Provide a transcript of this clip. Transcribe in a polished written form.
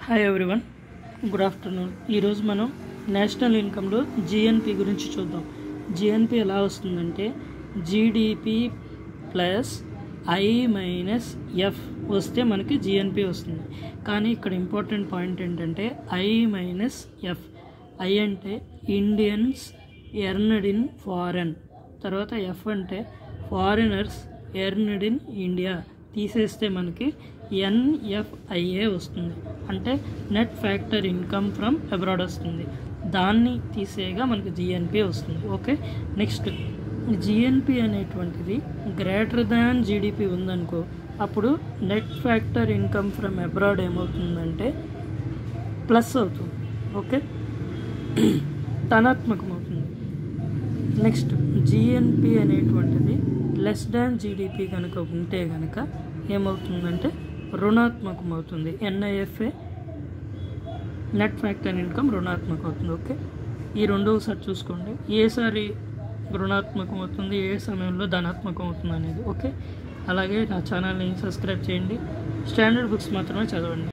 Hi everyone, good afternoon. ఈరోజు మనం national ఇన్కంలో GNP గురించి చూద్దాం. జిఎన్పి ఎలా వస్తుందంటే GDP plus I minus F వస్తే మనకి జిఎన్పి వస్తుంది. కానీ ఇక్కడ ఇంపార్టెంట్ పాయింట్ ఏంటంటే ఐ మైనస్ ఎఫ్. ఐ అంటే ఇండియన్స్ ఎర్న్డ్ ఇన్ ఫారెన్, తర్వాత ఎఫ్ అంటే ఫారినర్స్ ఎర్న్డ్ ఇన్ ఇండియా. తీసేస్తే మనకి ఎన్ఎఫ్ఐఏ వస్తుంది, అంటే net factor income from abroad వస్తుంది. దాన్ని తీసేయగా మనకి జిఎన్పి వస్తుంది. ఓకే, నెక్స్ట్ జిఎన్పి అనేటువంటిది గ్రేటర్ దాన్ జీడిపి ఉందనుకో, అప్పుడు net factor income from abroad ఏమవుతుందంటే ప్లస్ అవుతుంది. ఓకే, ధనాత్మకం అవుతుంది. నెక్స్ట్ జిఎన్పి అనేటువంటిది లెస్ దాన్ జీడిపి కనుక ఉంటే కనుక ఏమవుతుందంటే రుణాత్మకం అవుతుంది. ఎన్ఐఎఫ్ఏ నెట్ ఫ్యాక్టర్ ఇన్కమ్ రుణాత్మకం అవుతుంది. ఓకే, ఈ రెండో ఒకసారి చూసుకోండి, ఏసారి రుణాత్మకం అవుతుంది, ఏ సమయంలో ధనాత్మకం అవుతుంది అనేది. ఓకే, అలాగే నా ఛానల్ని సబ్స్క్రైబ్ చేయండి. స్టాండర్డ్ బుక్స్ మాత్రమే చదవండి.